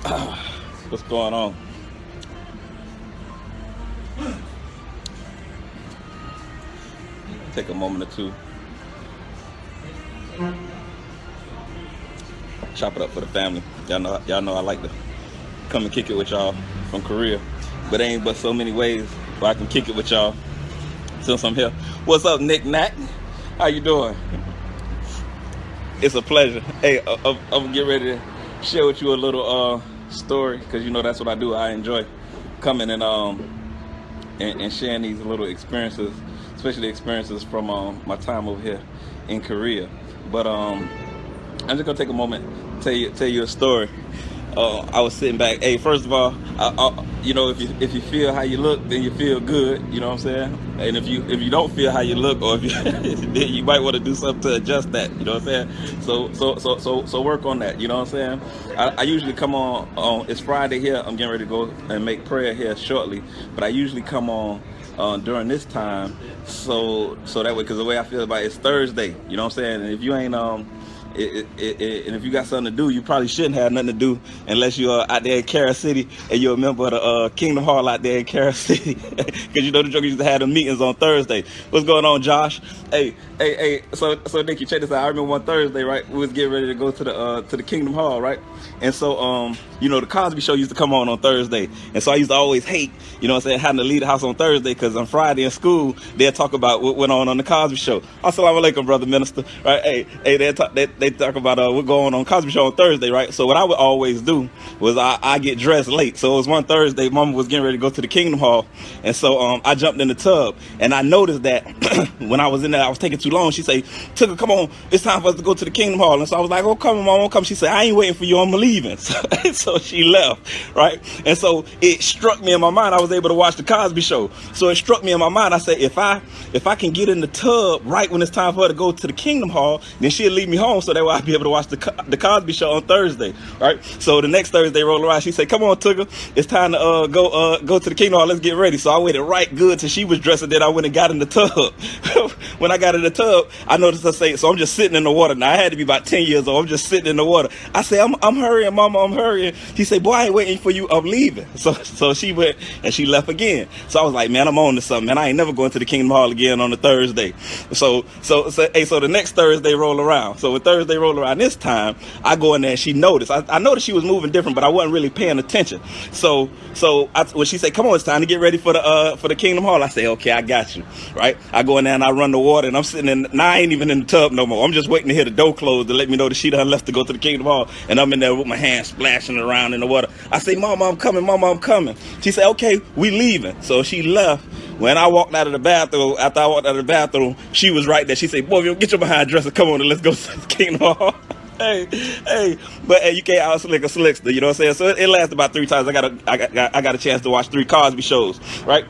What's going on? Take a moment or two. Chop it up for the family. Y'all know I like to come and kick it with y'all from Korea. But there ain't but so many ways where I can kick it with y'all since I'm here. What's up, Nick Nack? How you doing? It's a pleasure. Hey, I'm gonna get ready to share with you a little story, because you know that's what I do. I enjoy coming and sharing these little experiences, especially experiences from my time over here in Korea. But I'm just gonna take a moment to tell you a story. I was sitting back. Hey, first of all, you know, if you feel how you look, then you feel good. You know what I'm saying? And if you don't feel how you look, or if you then you might want to do something to adjust that. You know what I'm saying? So work on that. You know what I'm saying? I usually come on. It's Friday here. I'm getting ready to go and make prayer here shortly. But I usually come on during this time, so that way, because the way I feel about it, it's Thursday. You know what I'm saying? And if you ain't and if you got something to do, you probably shouldn't have nothing to do unless you're out there in Carol City and you're a member of the Kingdom Hall out there in Carol City, because you know the jokers used to have the meetings on Thursday. What's going on, Josh? Hey. So Nick, you check this out. I remember one Thursday, right? We was getting ready to go to the Kingdom Hall, right? And so you know, the Cosby Show used to come on Thursday, and so I used to always hate, you know what I'm saying, having to leave the house on Thursday, because on Friday in school they'll talk about what went on the Cosby Show. Assalamu alaikum, brother minister, right? Hey, they talk about what going on Cosby Show on Thursday, right? So what I would always do was I get dressed late. So it was one Thursday, Mama was getting ready to go to the Kingdom Hall, and so I jumped in the tub, and I noticed that when I was in there, I was taking too long. She said, "Tugg, come on, it's time for us to go to the Kingdom Hall." And so I was like, "Oh, come, Mama, come." She said, "I ain't waiting for you, I'm leaving." So she left, right? And so it struck me in my mind. I was able to watch the Cosby Show. So it struck me in my mind. I said, if I can get in the tub right when it's time for her to go to the Kingdom Hall, then she'll leave me home, so that way I'll be able to watch the Cosby Show on Thursday, right? So the next Thursday rolled around. She said, "Come on, Tugg, it's time to go to the Kingdom Hall. Let's get ready." So I waited right good till she was dressed, and then I went and got in the tub. When I got in the tub, I noticed her say, so I'm just sitting in the water. Now I had to be about 10 years old. I'm just sitting in the water. I say, I'm hurrying, Mama, I'm hurrying. She said, "Boy, I ain't waiting for you, I'm leaving." So she went and she left again. So I was like, man, I'm on to something, man. I ain't never going to the Kingdom Hall again on a Thursday. So the next Thursday roll around. So when Thursday roll around this time, I go in there and she noticed. I noticed she was moving different, but I wasn't really paying attention. So when she said, "Come on, it's time to get ready for the Kingdom Hall," I say, "Okay, I got you," right? I go in there and I run the water, and I'm sitting in. Now I ain't even in the tub no more. I'm just waiting to hear the door close to let me know that she done left to go to the Kingdom Hall, and I'm in there with my hands splashing around in the water. I say, "Mama, I'm coming. Mama, I'm coming." She said, "Okay, we leaving." So she left. When I walked out of the bathroom, after I walked out of the bathroom, she was right there. She said, "Boy, get your behind dresser. Come on and let's go to the Kingdom Hall." But you can't out slick a slickster, you know what I'm saying? So it lasted about 3 times. I got a chance to watch 3 Cosby shows, right?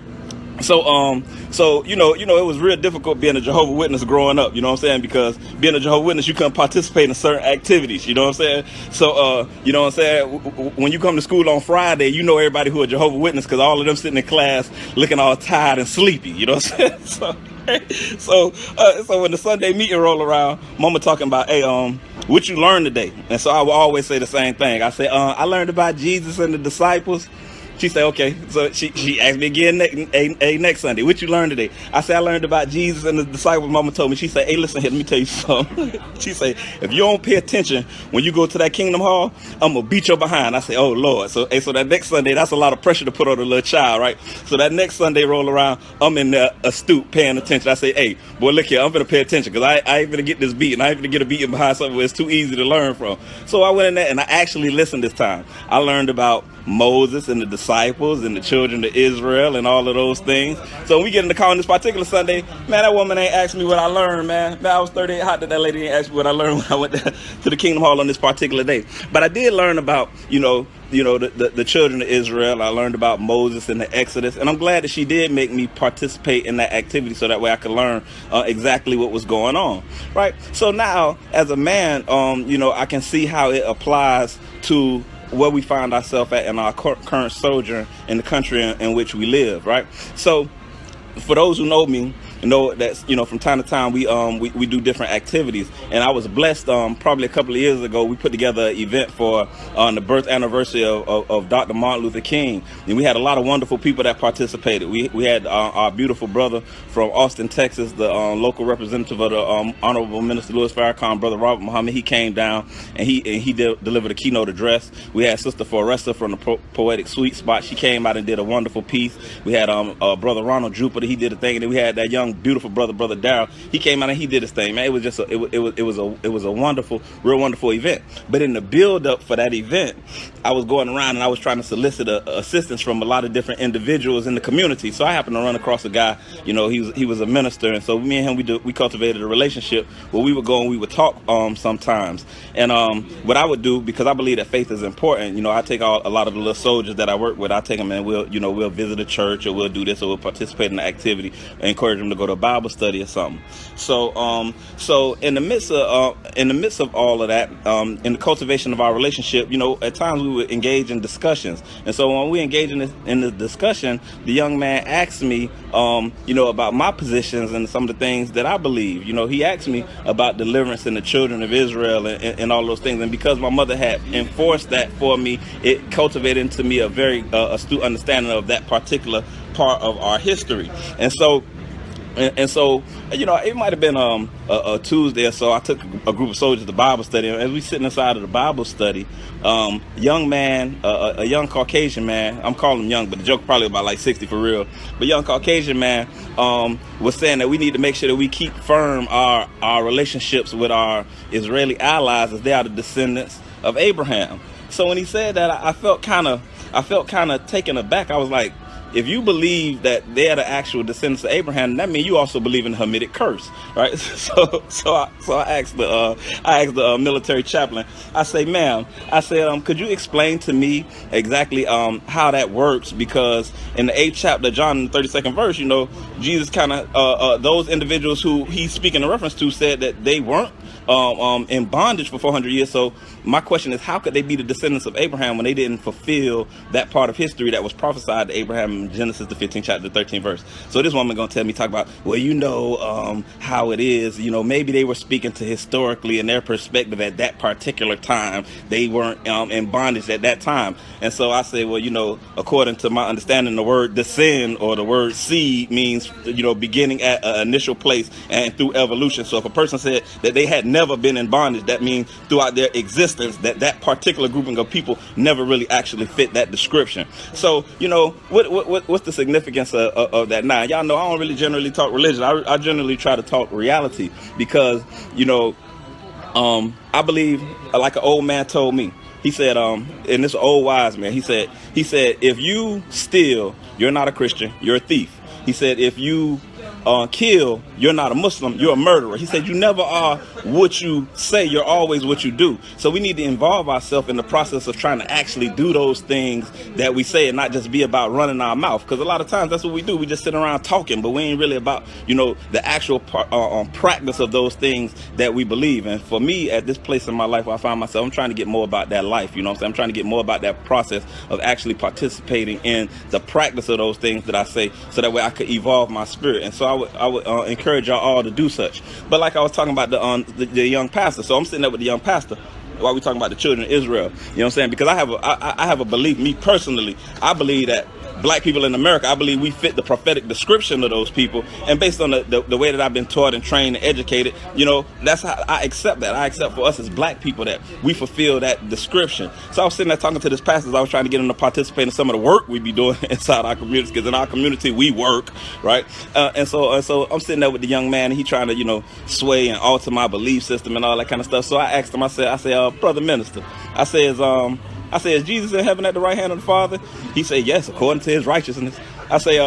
So you know, it was real difficult being a Jehovah's Witness growing up, you know what I'm saying? Because being a Jehovah's Witness, you couldn't participate in certain activities, you know what I'm saying? So, you know what I'm saying? When you come to school on Friday, you know everybody who are Jehovah's Witness, because all of them sitting in class looking all tired and sleepy, you know what I'm saying? So when the Sunday meeting roll around, Mama talking about, "Hey, what you learned today?" And so I will always say the same thing. I say, "I learned about Jesus and the disciples." She said, "Okay." So she asked me again next Sunday, "What you learned today?" I said, "I learned about Jesus and the disciples." Mama told me. She said, "Hey, listen here, let me tell you something." She said, "If you don't pay attention when you go to that Kingdom Hall, I'm gonna beat your behind." I said, "Oh Lord." So that next Sunday, that's a lot of pressure to put on a little child, right? So that next Sunday roll around, I'm in there astute, paying attention. I say, "Hey, boy, look here, I'm gonna pay attention, because I ain't gonna get this beat, and I ain't gonna get a beating behind something where it's too easy to learn from." So I went in there and I actually listened this time. I learned about Moses and the disciples and the children of Israel and all of those things. So when we get in the car on this particular Sunday, man, that woman ain't asked me what I learned, man. I was 38 hot that lady ain't asked me what I learned when I went to the Kingdom Hall on this particular day. But I did learn about, the children of Israel. I learned about Moses and the Exodus, and I'm glad that she did make me participate in that activity, so that way I could learn exactly what was going on, right? So now, as a man, I can see how it applies to where we find ourselves at in our current sojourn in the country in which we live, right? So for those who know me, that's, from time to time we do different activities. And I was blessed, probably a couple of years ago, we put together an event for on the birth anniversary of Dr. Martin Luther King, and we had a lot of wonderful people that participated. We had our beautiful brother from Austin, Texas, the local representative of the Honorable Minister Louis Farrakhan, Brother Robert Muhammad. He came down and he delivered a keynote address. We had Sister Forresta from the Poetic Sweet Spot. She came out and did a wonderful piece. We had Brother Ronald Jupiter. He did a thing, and then we had that young beautiful brother Darrell. He came out and he did his thing. Man, it was just it was a wonderful, real wonderful event. But in the build up for that event, I was going around and I was trying to solicit assistance from a lot of different individuals in the community. So I happened to run across a guy. He was a minister, and so me and him we cultivated a relationship where we would go and we would talk sometimes. And what I would do, because I believe that faith is important, I take a lot of the little soldiers that I work with. I take them and we'll visit a church, or we'll do this, or we'll participate in the activity, and encourage them to go to a Bible study or something. So in the midst of all of that, in the cultivation of our relationship, at times we would engage in discussions. And so when we engage in the discussion, the young man asked me, about my positions and some of the things that I believe. He asked me about deliverance in the children of Israel and all those things. And because my mother had enforced that for me, it cultivated into me a very astute understanding of that particular part of our history. And so it might have been a Tuesday or so. I took a group of soldiers to Bible study, and as we sitting inside of the Bible study, a young Caucasian man, I'm calling him young, but the joke probably about like 60 for real, but young Caucasian man was saying that we need to make sure that we keep firm our relationships with our Israeli allies, as they are the descendants of Abraham. So when he said that, I felt kind of taken aback. I was like, if you believe that they're the actual descendants of Abraham, that means you also believe in the Hamitic curse, right? So I asked the military chaplain. I say, ma'am, could you explain to me exactly how that works? Because in the 8th chapter of John, in the 32nd verse, Jesus kind of those individuals who he's speaking in reference to said that they weren't in bondage for 400 years. So my question is, how could they be the descendants of Abraham when they didn't fulfill that part of history that was prophesied to Abraham in Genesis, the 15th chapter, the 13th verse? So this woman gonna talk about, well, how it is, maybe they were speaking to historically in their perspective at that particular time. They weren't in bondage at that time. And so I say, well, according to my understanding, the word descend or the word seed means, beginning at an initial place and through evolution. So if a person said that they had never been in bondage, that means throughout their existence that particular grouping of people never really actually fit that description. So what's the significance of that? Now, y'all know I don't really generally talk religion. I generally try to talk reality, because I believe, like an old man told me, he said, and this old wise man, he said if you steal, you're not a Christian, you're a thief. He said, if you kill, you're not a Muslim, you're a murderer. He said, you never are what you say, you're always what you do. So we need to involve ourselves in the process of trying to actually do those things that we say, and not just be about running our mouth. Because a lot of times that's what we do. We just sit around talking, but we ain't really about, the actual practice of those things that we believe. And for me, at this place in my life where I find myself, I'm trying to get more about that life. I'm trying to get more about that process of actually participating in the practice of those things that I say, so that way I could evolve my spirit. And so I would encourage y'all all to do such. But like I was talking about the young pastor, so I'm sitting there with the young pastor while we're talking about the children of Israel. You know what I'm saying? Because I have a belief, me personally, I believe that black people in America, I believe we fit the prophetic description of those people. And based on the way that I've been taught and trained and educated, that's how I accept that. I accept for us as black people that we fulfill that description. So I was sitting there talking to this pastor as I was trying to get him to participate in some of the work we be doing inside our communities, because in our community we work, right? And so I'm sitting there with the young man, and he trying to, sway and alter my belief system and all that kind of stuff. So I asked him, I said, brother minister, I say, is Jesus in heaven at the right hand of the Father? He said, yes, according to his righteousness. I say,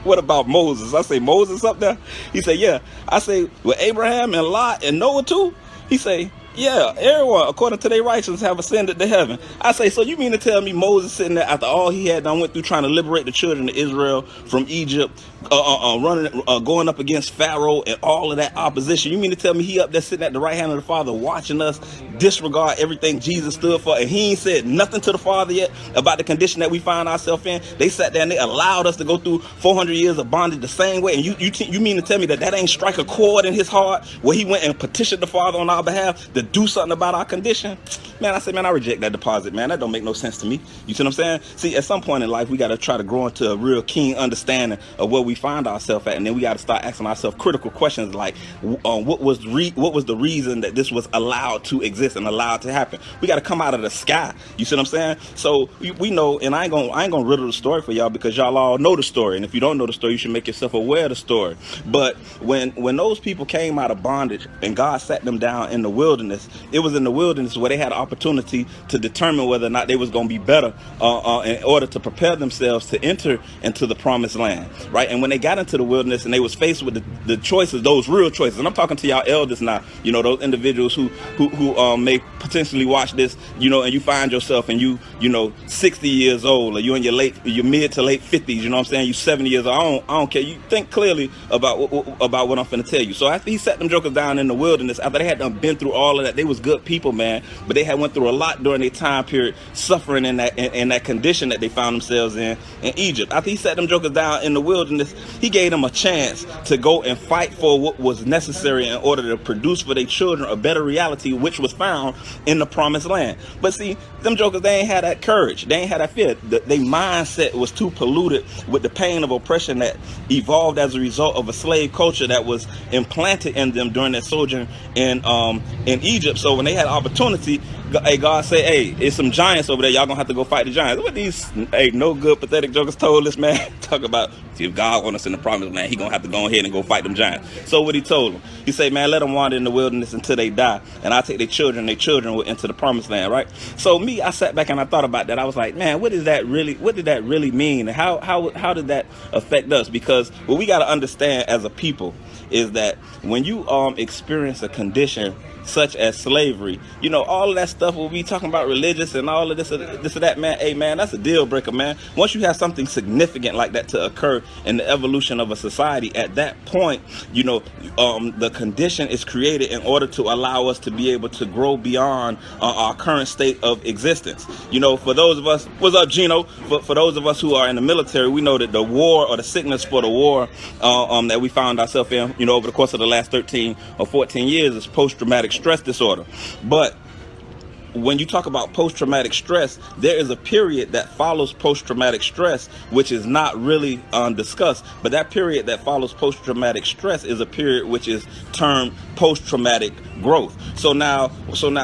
what about Moses? I say, Moses up there? He said, yeah. I say, with Abraham and Lot and Noah too? He say, Yeah, everyone, according to their righteousness, have ascended to heaven. I say, so you mean to tell me Moses sitting there after all he had done went through trying to liberate the children of Israel from Egypt, going up against Pharaoh and all of that opposition? You mean to tell me he up there sitting at the right hand of the Father watching us disregard everything Jesus stood for, and he ain't said nothing to the Father yet about the condition that we find ourselves in? They sat there and they allowed us to go through 400 years of bondage the same way, and you mean to tell me that ain't strike a chord in his heart where he went and petitioned the Father on our behalf to do something about our condition? Man, I say, man, I reject that deposit, man. That don't make no sense to me. You see what I'm saying? See, at some point in life, we got to try to grow into a real keen understanding of where we find ourselves at, and then we got to start asking ourselves critical questions like, what was the reason that this was allowed to exist and allowed to happen? We got to come out of the sky. You see what I'm saying? So we know, and I ain't gonna riddle the story for y'all because y'all all know the story, and if you don't know the story, you should make yourself aware of the story. But when those people came out of bondage and God sat them down in the wilderness, it was in the wilderness where they had an opportunity to determine whether or not they was going to be better in order to prepare themselves to enter into the promised land, right? And when they got into the wilderness and they was faced with the choices, those real choices, and I'm talking to y'all elders now, you know, those individuals who may potentially watch this, you know, and you find yourself and you know 60 years old, or you in your mid to late 50s, you know what I'm saying, you 70 years old, I don't care, you think clearly about what I'm finna tell you. So after he sat them jokers down in the wilderness, after they had been through all of that, they was good people, man, but they had went through a lot during their time period, suffering in that condition that they found themselves in Egypt. After he sat them jokers down in the wilderness, he gave them a chance to go and fight for what was necessary in order to produce for their children a better reality, which was found in the promised land. But see, them jokers, they ain't had that courage, they ain't had that fear. Their mindset was too polluted with the pain of oppression that evolved as a result of a slave culture that was implanted in them during their sojourn in Egypt. So when they had opportunity, God said, hey, it's some giants over there, y'all gonna have to go fight the giants. What these no good pathetic jokers told us, man? Talk about, see, if God wants us in the promised land, he gonna have to go ahead and go fight them giants. So what he told them, he said, man, let them wander in the wilderness until they die, and I'll take their children will into the promised land, right? So me, I sat back and I thought about that. I was like, man, what did that really mean? And how did that affect us? Because what we got to understand as a people is that when you experience a condition such as slavery, you know, all of that stuff we'll be talking about religious and all of this or that, man, hey man, that's a deal breaker, man. Once you have something significant like that to occur in the evolution of a society, at that point, you know, the condition is created in order to allow us to be able to grow beyond our current state of existence. You know, for those of us, what's up, Gino? For those of us who are in the military, we know that the war or the sickness for the war that we found ourselves in, you know, over the course of the last 13 or 14 years is post-traumatic stress disorder. But when you talk about post-traumatic stress, there is a period that follows post-traumatic stress, which is not really discussed. But that period that follows post-traumatic stress is a period which is termed post-traumatic growth. So now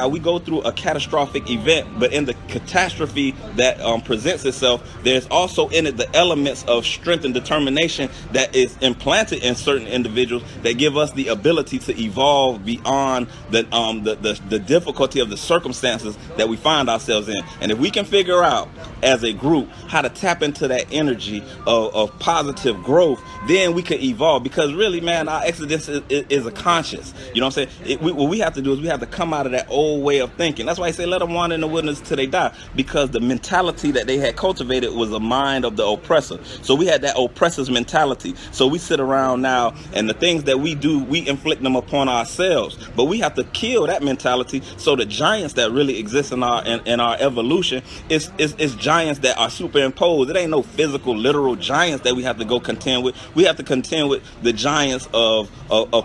we go through a catastrophic event, but in the catastrophe that presents itself, there's also in it the elements of strength and determination that is implanted in certain individuals that give us the ability to evolve beyond the difficulty of the circumstances that we find ourselves in. And if we can figure out as a group how to tap into that energy of positive growth, then we could evolve. Because really, man, our exodus is a conscience. You know what I'm saying? What we have to do is we have to come out of that old way of thinking. That's why I say let them wander in the wilderness till they die, because the mentality that they had cultivated was a mind of the oppressor. So we had that oppressor's mentality. So we sit around now, and the things that we do, we inflict them upon ourselves. But we have to kill that mentality. So the giants that really exist in our evolution is giants that are superimposed. It ain't no physical, literal giants that we have to go contend with. We have to contend with the giants of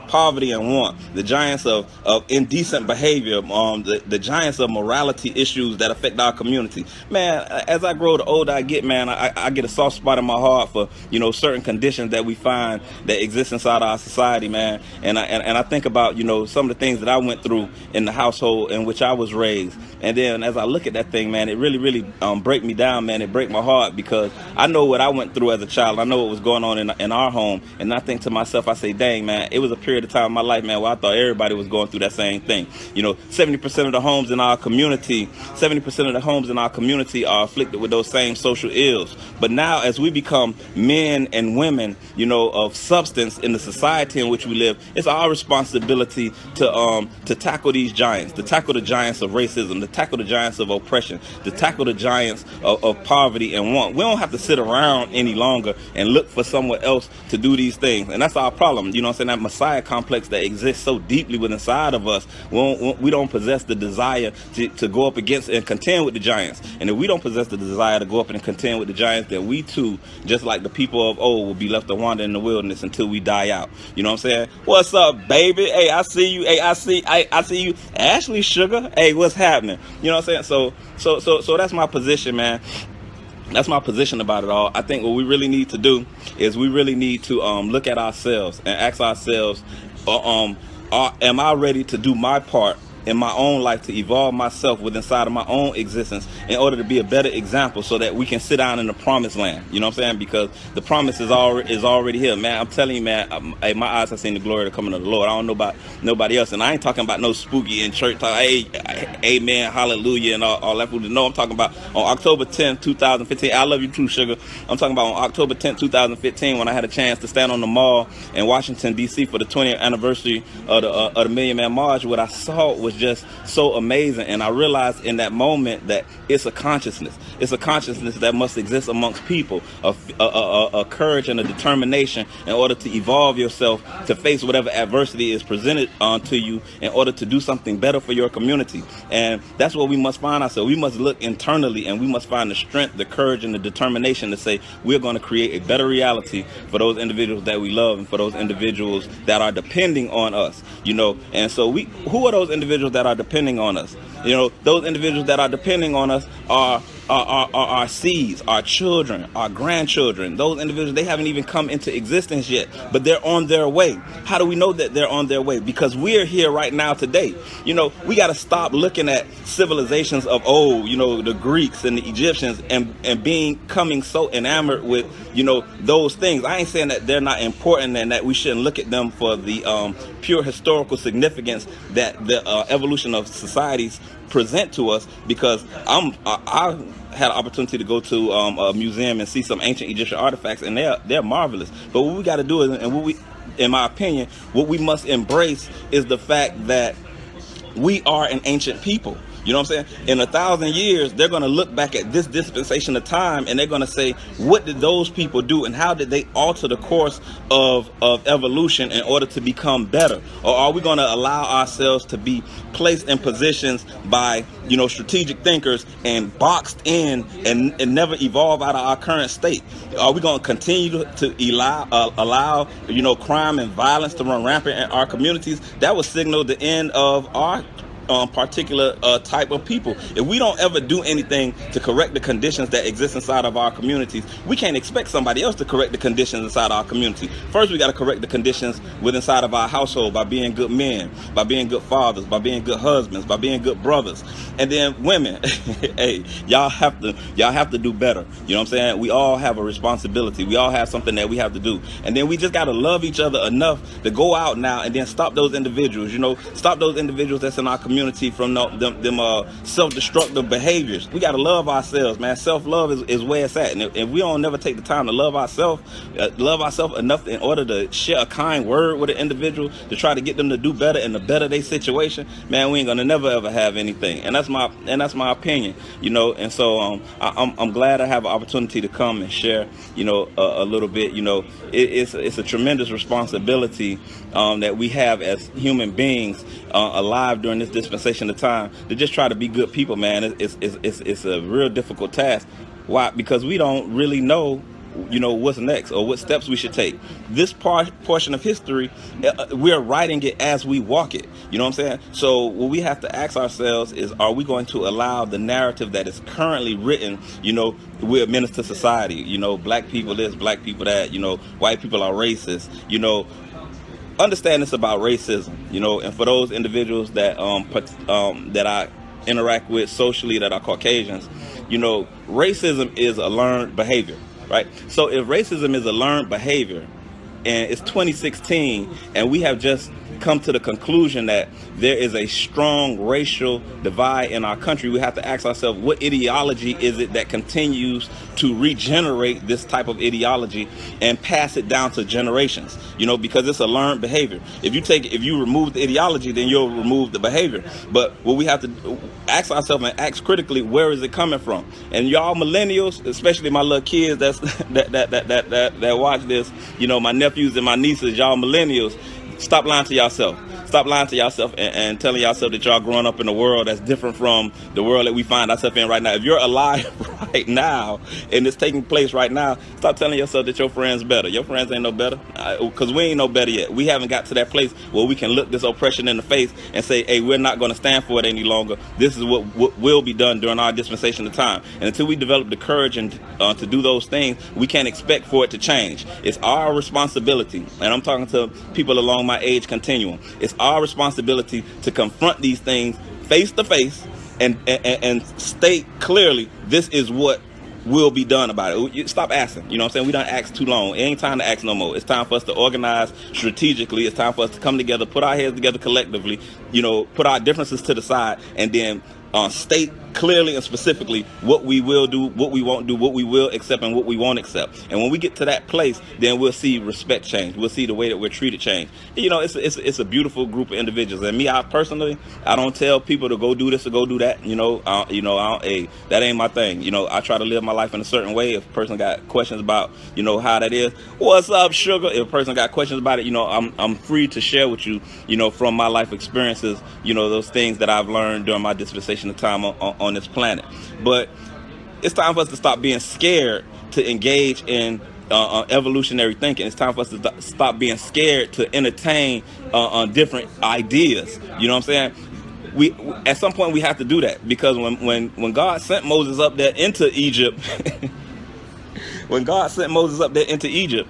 poverty and want, the giants of indecent behavior, the giants of morality issues that affect our community. Man, as I grow, the older I get, man, I get a soft spot in my heart for, you know, certain conditions that we find that exist inside our society, man. And I think about, you know, some of the things that I went through in the household in which I was raised. And then as I look at that thing, man, it really break me down, man. It break my heart, because I know what I went through as a child. I know what was going on in our home. And I think to myself, I say, dang, man, it was a period of time in my life, man, where thought everybody was going through that same thing. 70% of the homes in our community, 70% of the homes in our community are afflicted with those same social ills. But now, as we become men and women, of substance in the society in which we live, it's our responsibility to tackle these giants, to tackle the giants of racism, to tackle the giants of oppression, to tackle the giants of poverty and want. We don't have to sit around any longer and look for someone else to do these things. And that's our problem. That Messiah complex that exists so deeply within inside of us. We don't possess the desire to go up against and contend with the giants. And if we don't possess the desire to go up and contend with the giants, then we too, just like the people of old, will be left to wander in the wilderness until we die out. You know what I'm saying? What's up, baby? Hey, I see you. Hey, I see you. Ashley Sugar. Hey, what's happening? You know what I'm saying? So that's my position, man. That's my position about it all. I think what we really need to do is we really need to look at ourselves and ask ourselves, am I ready to do my part in my own life to evolve myself within inside of my own existence in order to be a better example so that we can sit down in the promised land. You know what I'm saying? Because the promise is already here, man. I'm telling you, man, hey, my eyes have seen the glory of the coming of the Lord. I don't know about nobody else. And I ain't talking about no spooky in church talk, hey, amen, hallelujah, and all that. No, I'm talking about on October 10th, 2015. I love you too, sugar. I'm talking about on October 10th, 2015, when I had a chance to stand on the mall in Washington, D.C. for the 20th anniversary of the Million Man March. What I saw was just so amazing, and I realized in that moment that it's a consciousness that must exist amongst people, a courage and a determination in order to evolve yourself to face whatever adversity is presented to you in order to do something better for your community. And that's what we must find ourselves. We must look internally, and we must find the strength, the courage, and the determination to say we're going to create a better reality for those individuals that we love and for those individuals that are depending on us. And so who are those individuals that are depending on us? Those individuals that are depending on us are our seeds, our children, our grandchildren. Those individuals, they haven't even come into existence yet, but they're on their way. How do we know that they're on their way? Because we're here right now today. We got to stop looking at civilizations of old, the Greeks and the Egyptians, and becoming so enamored with, those things. I ain't saying that they're not important and that we shouldn't look at them for the pure historical significance that the evolution of societies present to us, because I had an opportunity to go to a museum and see some ancient Egyptian artifacts, and they're marvelous. But what we got to do is, and in my opinion, what we must embrace is the fact that we are an ancient people. You know what I'm saying? In 1,000 years, they're going to look back at this dispensation of time, and they're going to say, what did those people do, and how did they alter the course of evolution in order to become better? Or are we going to allow ourselves to be placed in positions by, strategic thinkers and boxed in and never evolve out of our current state? Are we going to continue to allow crime and violence to run rampant in our communities? That would signal the end of our particular type of people. If we don't ever do anything to correct the conditions that exist inside of our communities, we can't expect somebody else to correct the conditions inside our community. First, we got to correct the conditions inside of our household by being good men, by being good fathers, by being good husbands, by being good brothers. And then women, hey, y'all have to do better. You know what I'm saying? We all have a responsibility. We all have something that we have to do. And then we just got to love each other enough to go out now and then stop those individuals, stop those individuals that's in our community from them self-destructive behaviors. We got to love ourselves, man. Self-love is where it's at. And if we don't never take the time to love ourselves enough in order to share a kind word with an individual to try to get them to do better and to better their situation, man, we ain't gonna never ever have anything. And that's my opinion, And so I'm glad I have an opportunity to come and share, a little bit. It's a tremendous responsibility that we have as human beings alive during this dispensation of time to just try to be good people, man. It's a real difficult task. Why? Because we don't really know what's next or what steps we should take. This portion of history, we're writing it as we walk it. You know what I'm saying? So what we have to ask ourselves is, are we going to allow the narrative that is currently written, we administer society, black people this, black people that, white people are racist, understand this about racism, and for those individuals that that I interact with socially that are Caucasians, racism is a learned behavior, right? So if racism is a learned behavior and it's 2016 and we have just come to the conclusion that there is a strong racial divide in our country, we have to ask ourselves, what ideology is it that continues to regenerate this type of ideology and pass it down to generations? You know, because it's a learned behavior. If you remove the ideology, then you'll remove the behavior. But what we have to ask ourselves and ask critically, where is it coming from? And y'all millennials, especially my little kids that watch this, you know, my nephews and my nieces, y'all millennials, stop lying to yourself. Stop lying to yourself and telling yourself that y'all growing up in a world that's different from the world that we find ourselves in right now. If you're alive right now and it's taking place right now, stop telling yourself that your friends better. Your friends ain't no better, because we ain't no better yet. We haven't got to that place where we can look this oppression in the face and say, hey, we're not going to stand for it any longer. This is what will be done during our dispensation of time. And until we develop the courage and to do those things, we can't expect for it to change. It's our responsibility, and I'm talking to people along my age continuum, it's our responsibility to confront these things face to face and state clearly, this is what will be done about it. Stop asking. You know what I'm saying? We done asked too long. It ain't time to ask no more. It's time for us to organize strategically. It's time for us to come together, put our heads together collectively, you know, put our differences to the side, and then state clearly and specifically what we will do, what we won't do, what we will accept and what we won't accept. And when we get to that place, then we'll see respect change. We'll see the way that we're treated change. You know, it's a beautiful group of individuals. And me, I personally, I don't tell people to go do this or go do that. Hey, that ain't my thing. You know, I try to live my life in a certain way. If a person got questions about, you know, how that is, what's up, sugar? If a person got questions about it, you know, I'm free to share with you, you know, from my life experiences, you know, those things that I've learned during my dispensation of time on this planet. But it's time for us to stop being scared to engage in evolutionary thinking. It's time for us to stop being scared to entertain different ideas. You know what I'm saying? We at some point we have to do that, because when God sent Moses up there into Egypt, when God sent Moses up there into Egypt,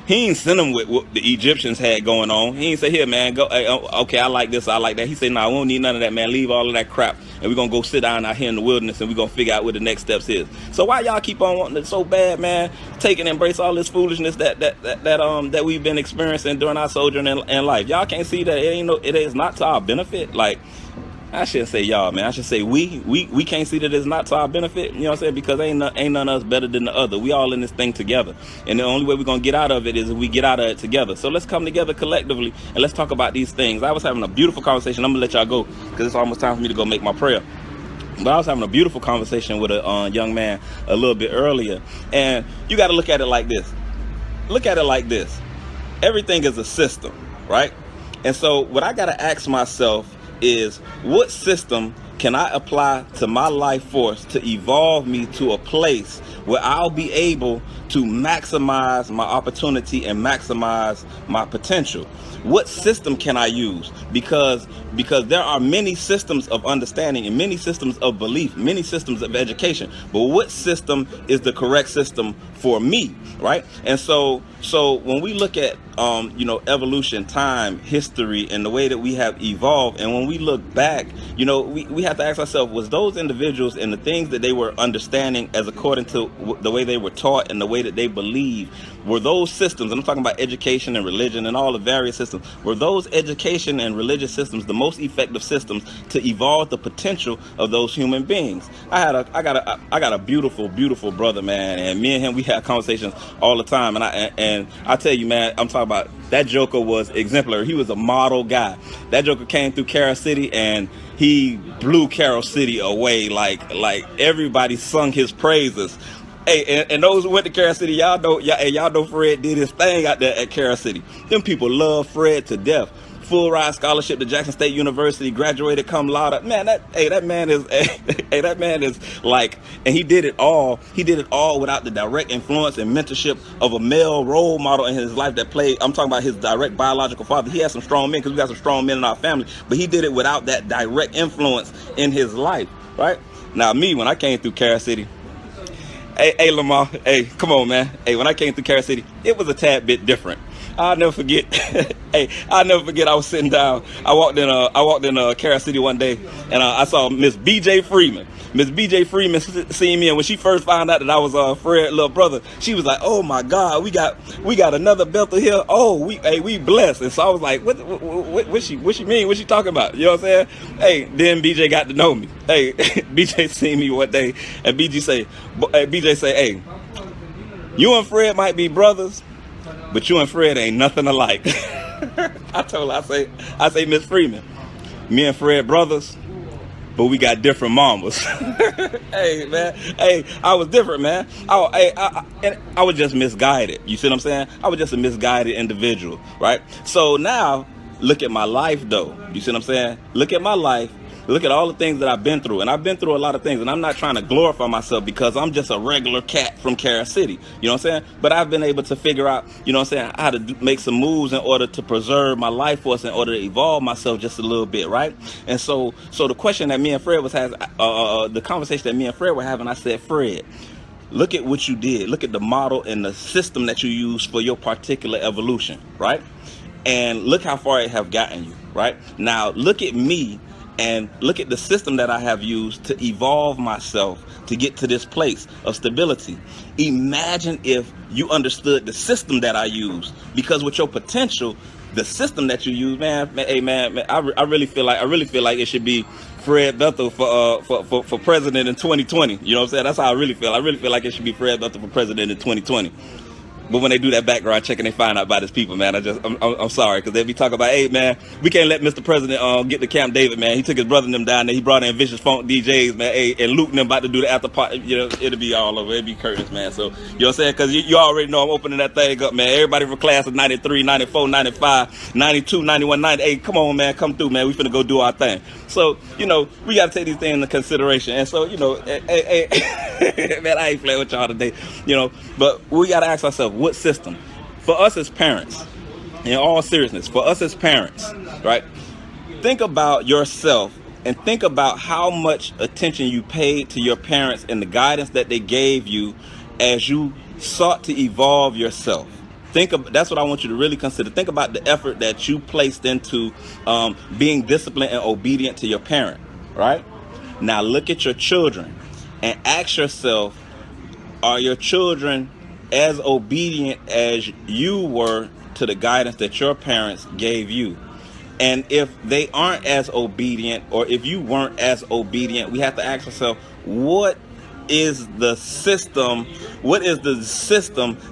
he ain't sent him with what the Egyptians had going on. He ain't say, here, man, go. Hey, okay, I like this, I like that. He said, nah, we don't need none of that, man. Leave all of that crap, and we're going to go sit down out here in the wilderness, and we're going to figure out what the next steps is. So why y'all keep on wanting it so bad, man, take and embrace all this foolishness that we've been experiencing during our sojourn in life? Y'all can't see that it is not to our benefit. Like, I shouldn't say y'all, man. I should say we can't see that it's not to our benefit. You know what I'm saying? Because ain't none of us better than the other. We all in this thing together. And the only way we're going to get out of it is if we get out of it together. So let's come together collectively and let's talk about these things. I was having a beautiful conversation. I'm going to let y'all go because it's almost time for me to go make my prayer. But I was having a beautiful conversation with a young man a little bit earlier. And you got to look at it like this. Look at it like this. Everything is a system, right? And so what I got to ask myself is, what system can I apply to my life force to evolve me to a place where I'll be able to maximize my opportunity and maximize my potential? What system can I use? Because there are many systems of understanding and many systems of belief, many systems of education. But what system is the correct system for me, right? And so when we look at evolution, time, history, and the way that we have evolved, and when we look back, you know, we have to ask ourselves, was those individuals and the things that they were understanding as according to the way they were taught and the way that they believed, were those systems, and I'm talking about education and religion and all the various systems, were those education and religious systems the most effective systems to evolve the potential of those human beings? I got a beautiful brother, man, and me and him, we have conversations all the time, and I tell you, man, I'm talking about that joker was exemplary. He was a model guy. That joker came through Carol City and he blew Carol City away. Like everybody sung his praises. Hey, and those who went to Carol City, y'all know Fred did his thing out there at Carol City. Them people love Fred to death. Full ride scholarship to Jackson State University, graduated cum laude. Man, that man is like, and he did it all without the direct influence and mentorship of a male role model in his life that played. I'm talking about his direct biological father. He had some strong men, because we got some strong men in our family, but he did it without that direct influence in his life, right? Now me, when I came through Carol City, hey Lamar, hey, come on, man. Hey, when I came through Carol City, it was a tad bit different. I'll never forget. Hey, I'll never forget. I was sitting down. I walked in Carol City one day, and I saw Miss B.J. Freeman. Miss B.J. Freeman seen me, and when she first found out that I was Fred's little brother, she was like, "Oh my God, we got another Bethel here. Oh, we blessed." And so I was like, "What she mean? What she talking about?" You know what I'm saying? Hey, then B.J. got to know me. Hey, B.J. seen me one day, and B.J. say, "Hey, you and Fred might be brothers, but you and Fred ain't nothing alike." I told her, I say, "Miss Freeman, me and Fred brothers, but we got different mamas." Hey, man. Hey, I was different, man. I was just misguided. You see what I'm saying? I was just a misguided individual, right? So now, look at my life, though. You see what I'm saying? Look at my life. Look at all the things that I've been through. And I've been through a lot of things. And I'm not trying to glorify myself because I'm just a regular cat from Carol City. You know what I'm saying? But I've been able to figure out, you know what I'm saying, how to make some moves in order to preserve my life force, in order to evolve myself just a little bit, right? And so the question that me and Fred was having, the conversation that me and Fred were having, I said, "Fred, look at what you did. Look at the model and the system that you used for your particular evolution, right? And look how far it have gotten you, right? Now, look at me. And look at the system that I have used to evolve myself to get to this place of stability. Imagine if you understood the system that I use, because with your potential, the system that you use, man, I really feel like it should be Fred Bethel for president in 2020. You know what I'm saying? That's how I really feel. I really feel like it should be Fred Bethel for president in 2020. But when they do that background check and they find out about his people, man, I'm sorry, because they be talking about, "Hey, man, we can't let Mr. President get to Camp David, man. He took his brother and them down there. He brought in Vicious Funk DJs, man. Hey, and Luke and them about to do the after party. You know, it'll be all over. It'll be curtains, man." So, you know what I'm saying? Because you already know I'm opening that thing up, man. Everybody from class of 93, 94, 95, 92, 91, 98. Come on, man. Come through, man. We finna go do our thing. So, you know, we got to take these things into consideration. And so, you know, hey, man, I ain't playing with y'all today, you know. But we got to ask ourselves, what system? For us as parents, in all seriousness, for us as parents, right? Think about yourself and think about how much attention you paid to your parents and the guidance that they gave you as you sought to evolve yourself. That's what I want you to really consider. Think about the effort that you placed into being disciplined and obedient to your parent, right? Now look at your children and ask yourself, are your children as obedient as you were to the guidance that your parents gave you? And if they aren't as obedient, or if you weren't as obedient, we have to ask ourselves, what is the system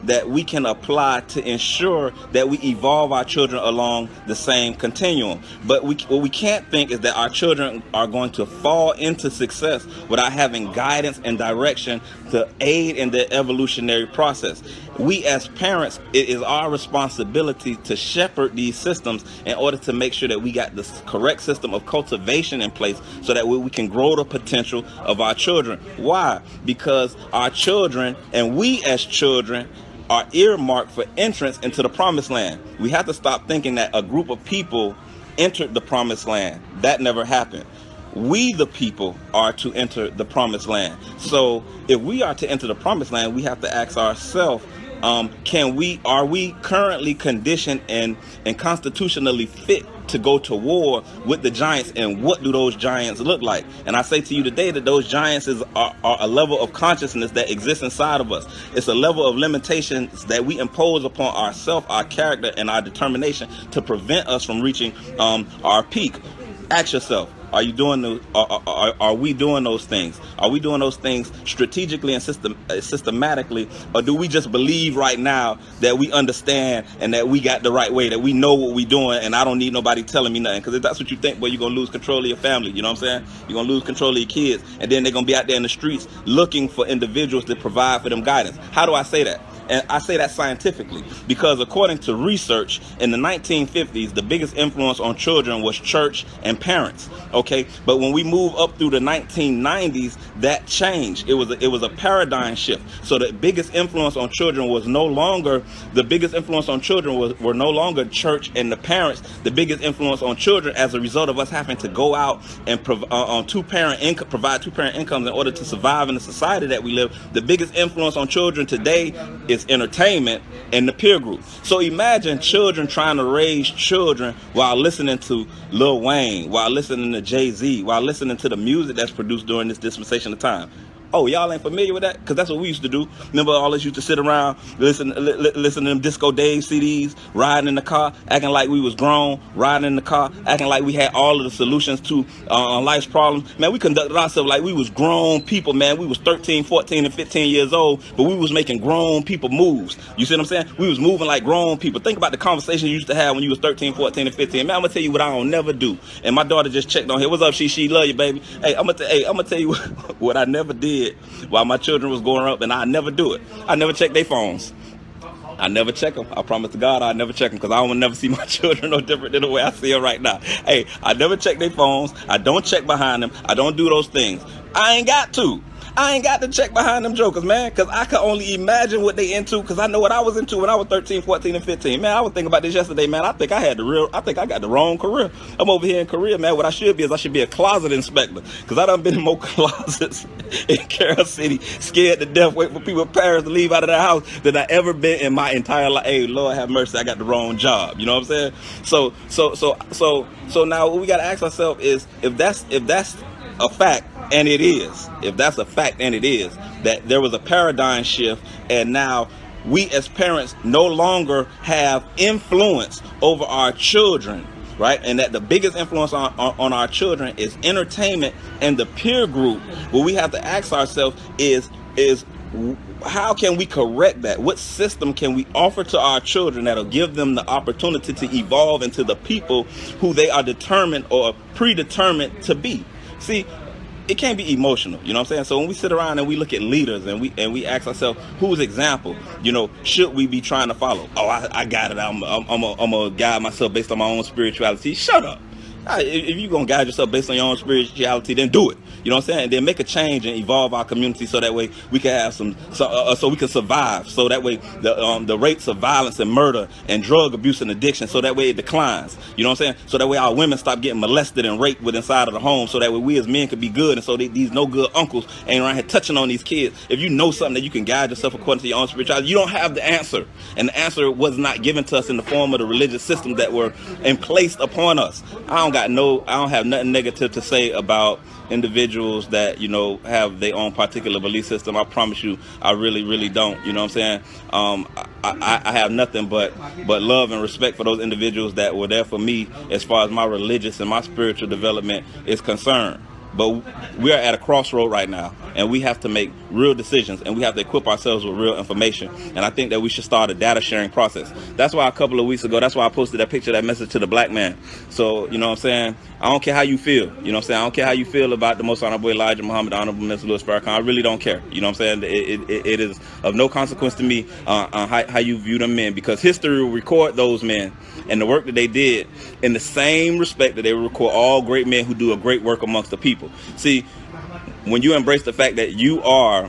that we can apply to ensure that we evolve our children along the same continuum? But what we can't think is that our children are going to fall into success without having guidance and direction to aid in the evolutionary process. We as parents, it is our responsibility to shepherd these systems in order to make sure that we got the correct system of cultivation in place so that we can grow the potential of our children. Why? Because our children and we as children are earmarked for entrance into the promised land. We have to stop thinking that a group of people entered the promised land. That never happened. We, the people, are to enter the promised land. So if we are to enter the promised land, we have to ask ourselves, are we currently conditioned and constitutionally fit to go to war with the giants, and what do those giants look like? And I say to you today that those giants are a level of consciousness that exists inside of us. It's a level of limitations that we impose upon ourselves, our character, and our determination to prevent us from reaching our peak. Ask yourself, are we doing those things? Are we doing those things strategically and systematically, or do we just believe right now that we understand and that we got the right way, that we know what we're doing, and I don't need nobody telling me nothing? Because if that's what you think, boy, you're going to lose control of your family. You know what I'm saying? You're going to lose control of your kids, and then they're going to be out there in the streets looking for individuals to provide for them guidance. How do I say that? And I say that scientifically because according to research in the 1950s, the biggest influence on children was church and parents. Okay, but when we move up through the 1990s, that changed. It was a paradigm shift. So the biggest influence on children were no longer church and the parents. The biggest influence on children, as a result of us having to go out and provide two-parent incomes in order to survive in the society that we live. The biggest influence on children today is entertainment and the peer group. So imagine children trying to raise children while listening to Lil Wayne, while listening to Jay-Z, while listening to the music that's produced during this dispensation of time. Oh, y'all ain't familiar with that? Because that's what we used to do. Remember, all us used to sit around, listen to them Disco Dave CDs, riding in the car, acting like we was grown, riding in the car, acting like we had all of the solutions to life's problems. Man, we conducted ourselves like we was grown people, man. We was 13, 14, and 15 years old, but we was making grown people moves. You see what I'm saying? We was moving like grown people. Think about the conversations you used to have when you was 13, 14, and 15. Man, I'm going to tell you what I don't never do. And my daughter just checked on here. What's up, she love you, baby. Hey, I'm going to tell you what I never did while my children was growing up, and I never do it. I never check their phones. I never check them. I promise to God I never check them, because I will never see my children no different than the way I see them right now. Hey, I never check their phones. I don't check behind them. I don't do those things. I ain't got to. I ain't got to check behind them jokers, man, because I can only imagine what they into, because I know what I was into when I was 13, 14, and 15. Man, I was thinking about this yesterday, man. I think I got the wrong career. I'm over here in Korea, man. What I should be is I should be a closet inspector, because I done been in more closets in Carroll City, scared to death, waiting for people's parents to leave out of their house, than I ever been in my entire life. Hey, Lord have mercy, I got the wrong job. You know what I'm saying? So now what we got to ask ourselves is, if that's a fact, and it is, if that's a fact and it is, that there was a paradigm shift, and now we as parents no longer have influence over our children, right? And that the biggest influence on our children is entertainment and the peer group. What we have to ask ourselves is how can we correct that? What system can we offer to our children that'll give them the opportunity to evolve into the people who they are determined or predetermined to be? See, it can't be emotional, you know what I'm saying? So when we sit around and we look at leaders and we ask ourselves, whose example, should we be trying to follow? Oh, I got it. I'm a guide myself based on my own spirituality. Shut up. If you're going to guide yourself based on your own spirituality, then do it. You know what I'm saying? And then make a change and evolve our community, so that way we can have so we can survive. So that way the rates of violence and murder and drug abuse and addiction, so that way it declines. You know what I'm saying? So that way our women stop getting molested and raped within inside of the home, so that way we as men can be good, and so these no good uncles ain't around here touching on these kids. If you know something that you can guide yourself according to your own spirituality, you don't have the answer. And the answer was not given to us in the form of the religious systems that were placed upon us. I don't have nothing negative to say about individuals that have their own particular belief system. I promise you, I really, really don't. You know what I'm saying? I have nothing but love and respect for those individuals that were there for me as far as my religious and my spiritual development is concerned. But we are at a crossroad right now, and we have to make real decisions, and we have to equip ourselves with real information. And I think that we should start a data sharing process. That's why a couple of weeks ago, that's why I posted that picture, that message to the black man. So, you know what I'm saying? I don't care how you feel. You know what I'm saying? I don't care how you feel about the Most Honorable Elijah Muhammad, Honorable Mr. Louis Farrakhan. I really don't care. You know what I'm saying? It is of no consequence to me how you view them men, because history will record those men and the work that they did in the same respect that they will record all great men who do a great work amongst the people. See, when you embrace the fact that you are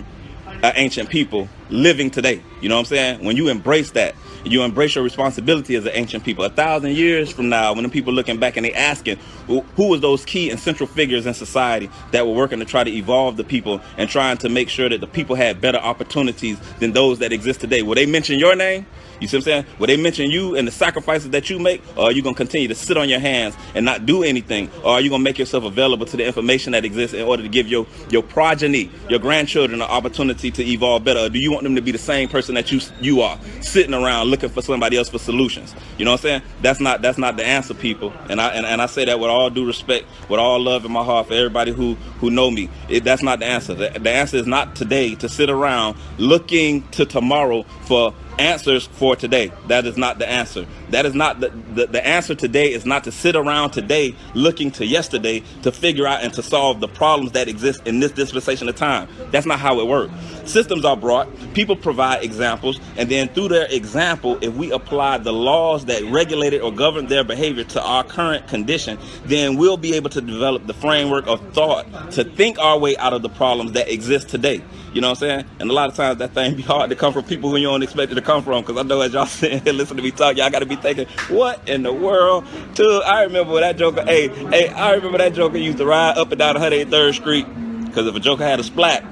an ancient people living today, you know what I'm saying? When you embrace that, you embrace your responsibility as an ancient people. 1,000 years from now, when the people looking back and they asking, who was those key and central figures in society that were working to try to evolve the people and trying to make sure that the people had better opportunities than those that exist today? Will they mention your name? You see what I'm saying? Will they mention you and the sacrifices that you make? Or are you going to continue to sit on your hands and not do anything? Or are you going to make yourself available to the information that exists in order to give your progeny, your grandchildren, an opportunity to evolve better? Or do you want them to be the same person that you are, sitting around looking for somebody else for solutions? You know what I'm saying? That's not the answer, people. And I say that with all due respect, with all love in my heart for everybody who know me. That's not the answer. The answer is not today to sit around looking to tomorrow for answers for today. That is not the answer. That is not the answer today. Is not to sit around today looking to yesterday to figure out and to solve the problems that exist in this dispensation of time. That's not how it works. Systems are brought, people provide examples, and then through their example, if we apply the laws that regulated or govern their behavior to our current condition, then we'll be able to develop the framework of thought to think our way out of the problems that exist today. You know what I'm saying? And a lot of times that thing be hard to come from people who you don't expect it to come from, because I know as y'all sitting here listening to me talk, y'all got to be thinking, what in the world? Too, I remember when that joker, I remember that joker used to ride up and down 183rd Street, because if a joker had a splat,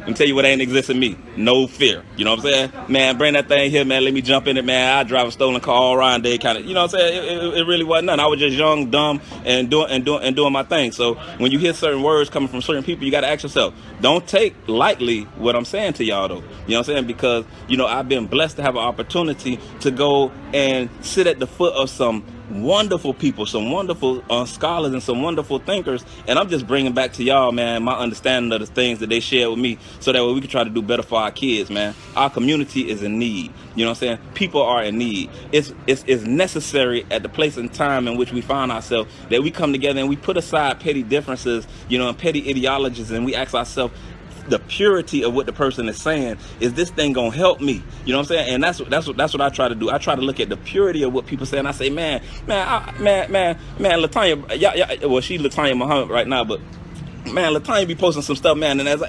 me tell you what ain't exist in me. No fear. You know what I'm saying? Man, bring that thing here, man. Let me jump in it, man. I drive a stolen car all around day, kind of. You know what I'm saying? It really wasn't nothing. I was just young, dumb, and doing my thing. So when you hear certain words coming from certain people, you got to ask yourself, don't take lightly what I'm saying to y'all, though. You know what I'm saying? Because, you know, I've been blessed to have an opportunity to go and sit at the foot of some wonderful people, some wonderful scholars and some wonderful thinkers, and I'm just bringing back to y'all, man, my understanding of the things that they shared with me, so that way we can try to do better for our kids, man. Our community is in need. You know what I'm saying? People are in need. It's necessary at the place and time in which we find ourselves that we come together and we put aside petty differences, you know, and petty ideologies, and we ask ourselves the purity of what the person is saying. Is this thing gonna help me? You know what I'm saying? And that's what I try to do. I try to look at the purity of what people say, and I say, man, Latanya, well, she Latanya Muhammad right now, but man, Latanya be posting some stuff, man, and as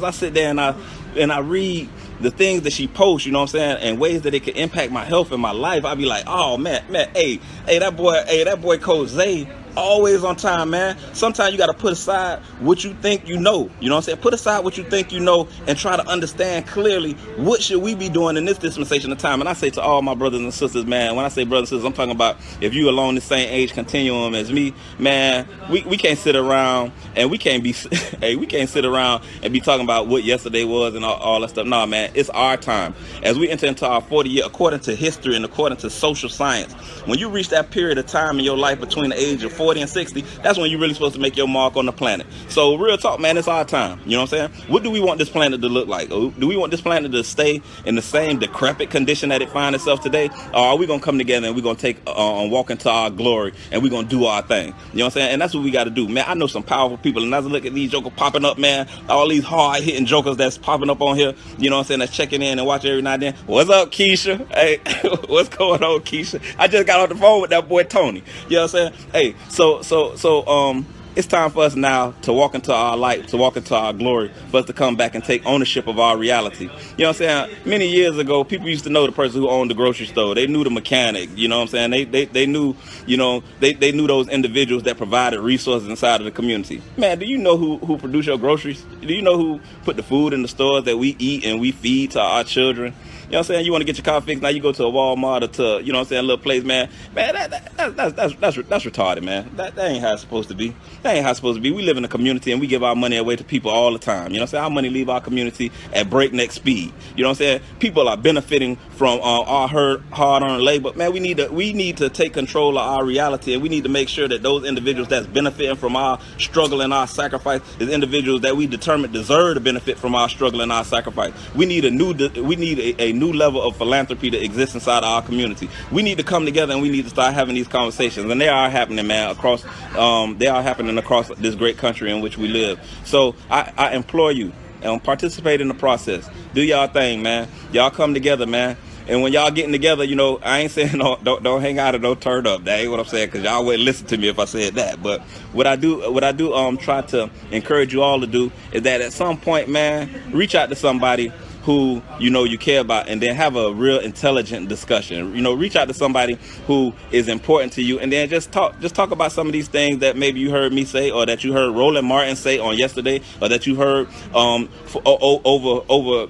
I sit there and I read the things that she posts, you know what I'm saying, and ways that it can impact my health and my life, I be like, oh man, hey, that boy Coach Zay, always on time, man. Sometimes you got to put aside what you think you know. You know what I'm saying? Put aside what you think you know and try to understand clearly what should we be doing in this dispensation of time. And I say to all my brothers and sisters, man, when I say brothers and sisters, I'm talking about if you along the same age continuum as me, man, we can't sit around and we can't be hey, we can't sit around and be talking about what yesterday was and all that stuff. No, man, it's our time. As we enter into our 40 year, according to history and according to social science, when you reach that period of time in your life between the age of 40 and 60, that's when you're really supposed to make your mark on the planet. So real talk, man, it's our time. You know what I'm saying? What do we want this planet to look like? Do we want this planet to stay in the same decrepit condition that it finds itself today? Or are we going to come together and we're going to take walk into our glory and we're going to do our thing? You know what I'm saying? And that's what we got to do, man. I know some powerful people, and as I look at these jokers popping up, man, all these hard-hitting jokers that's popping up on here, you know what I'm saying, that's checking in and watching every now and then. What's up, Keisha? Hey, what's going on, Keisha? I just got off the phone with that boy Tony. You know what I'm saying? Hey, so it's time for us now to walk into our light, to walk into our glory, for us to come back and take ownership of our reality. You know what I'm saying? Many years ago, people used to know the person who owned the grocery store. They knew the mechanic. You know what I'm saying? They knew, you know, they knew those individuals that provided resources inside of the community. Man, do you know who produce your groceries? Do you know who put the food in the stores that we eat and we feed to our children? You know what I'm saying? You want to get your car fixed, now you go to a Walmart or to, you know what I'm saying, a little place, man. Man, that's retarded, man. That ain't how it's supposed to be. That ain't how it's supposed to be. We live in a community and we give our money away to people all the time. You know what I'm saying? Our money leave our community at breakneck speed. You know what I'm saying? People are benefiting from our hard-earned labor. Man, we need to take control of our reality, and we need to make sure that those individuals that's benefiting from our struggle and our sacrifice is individuals that we determine deserve to benefit from our struggle and our sacrifice. We need a new level of philanthropy to exist inside of our community. We need to come together and we need to start having these conversations, and they are happening, man, across this great country in which we live. So I implore you, participate in the process. Do y'all thing, man. Y'all come together, man. And when y'all getting together, you know, I ain't saying don't hang out or don't turn up. That ain't what I'm saying, because y'all wouldn't listen to me if I said that. But what I do try to encourage you all to do is that at some point, man, reach out to somebody who you know you care about, and then have a real intelligent discussion. You know, reach out to somebody who is important to you, and then just talk about some of these things that maybe you heard me say, or that you heard Roland Martin say on yesterday, or that you heard over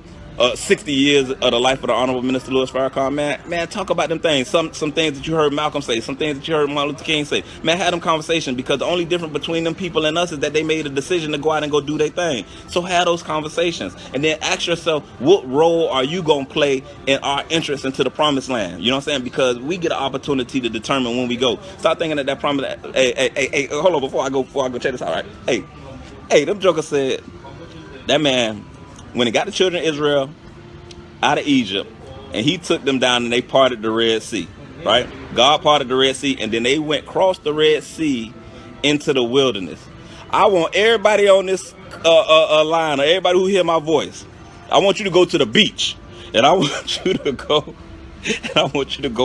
60 years of the life of the Honorable Minister Louis Farrakhan. Man, talk about them things. Some things that you heard Malcolm say, some things that you heard Martin Luther King say. Man, have them conversations, because the only difference between them people and us is that they made a decision to go out and go do their thing. So have those conversations, and then ask yourself, what role are you gonna play in our entrance into the promised land? You know what I'm saying? Because we get an opportunity to determine when we go. Start thinking that promise. Hey, hold on, before I go check this out. Right? Hey, them jokers said that man, when he got the children of Israel out of Egypt, and he took them down and they parted the Red Sea, right? God parted the Red Sea, and then they went across the Red Sea into the wilderness. I want everybody on this line, or everybody who hear my voice, I want you to go to the beach, and I want you to go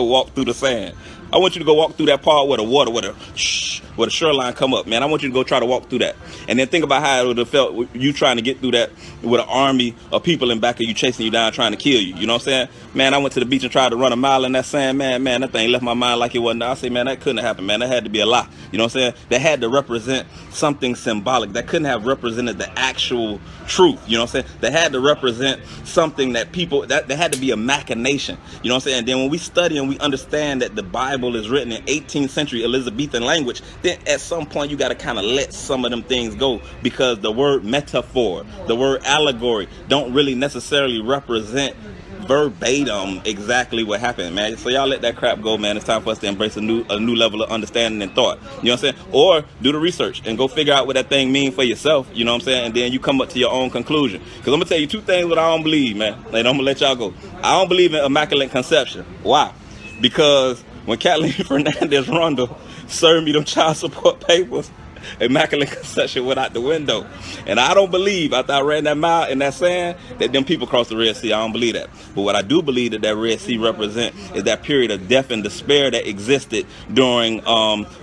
walk through the sand. I want you to go walk through that part where the water, where the shoreline come up, man. I want you to go try to walk through that, and then think about how it would have felt you trying to get through that with an army of people in back of you chasing you down, trying to kill you. You know what I'm saying? Man, I went to the beach and tried to run a mile in that sand, man, that thing left my mind like it wasn't. I say, man, that couldn't have happened, man. That had to be a lie. You know what I'm saying? That had to represent something symbolic. That couldn't have represented the actual truth. You know what I'm saying? That had to represent something that people, that had to be a machination. You know what I'm saying? And then when we study and we understand that the Bible is written in 18th century Elizabethan language, then at some point you got to kind of let some of them things go, because the word metaphor, the word allegory don't really necessarily represent verbatim exactly what happened, man. So y'all let that crap go, man. It's time for us to embrace a new level of understanding and thought. You know what I'm saying? Or do the research and go figure out what that thing mean for yourself. You know what I'm saying? And then you come up to your own conclusion. Because I'm gonna tell you two things that I don't believe, man. And I'm gonna let y'all go. I don't believe in immaculate conception. Why? Because when Kathleen Fernandez Rondo served me them child support papers, immaculate conception went out the window. And I don't believe, after I ran that mile in that sand, that them people crossed the Red Sea. I don't believe that. But what I do believe that Red Sea represent is that period of death and despair that existed during the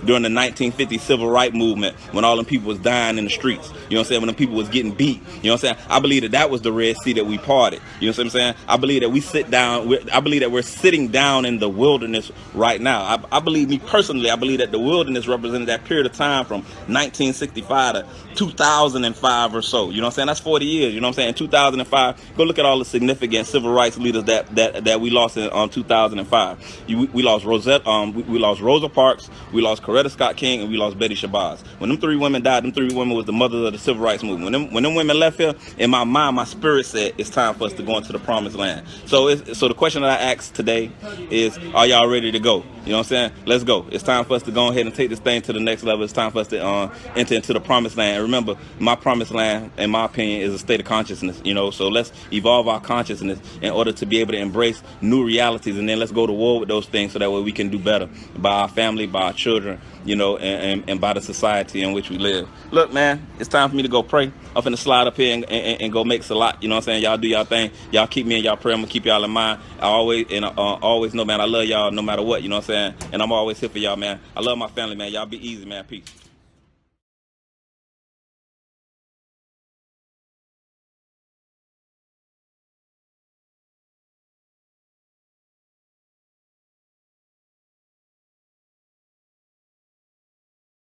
1950 civil rights movement, when all them people was dying in the streets. You know what I'm saying? When them people was getting beat. You know what I'm saying? I believe that that was the Red Sea that we parted. You know what I'm saying? I believe that we sit down. I believe that we're sitting down in the wilderness right now. I believe, me personally, I believe that the wilderness represented that period of time from 1965 to 2005 or so. You know what I'm saying? That's 40 years. You know what I'm saying? In 2005, go look at all the significant civil rights leaders that we lost in 2005. We lost Rosetta, we lost Rosa Parks, we lost Coretta Scott King, and we lost Betty Shabazz. When them three women died, them three women was the mothers of the civil rights movement. When them women left here, in my mind, my spirit said it's time for us to go into the promised land. So the question that I asked today is, are y'all ready to go? You know what I'm saying? Let's go. It's time for us to go ahead and take this thing to the next level. It's time for us to enter into the promised land. And remember, my promised land, in my opinion, is a state of consciousness. You know, so let's evolve our consciousness in order to be able to embrace new realities, and then let's go to war with those things so that way we can do better by our family, by our children, you know, and by the society in which we live. Look, man, it's time for me to go pray. I'm finna slide up here and go make salat. You know what I'm saying? Y'all do y'all thing. Y'all keep me in y'all prayer. I'm gonna keep y'all in mind. I always know, man, I love y'all no matter what. You know what I'm saying? And I'm always here for y'all, man. I love my family, man. Y'all be easy, man. Peace.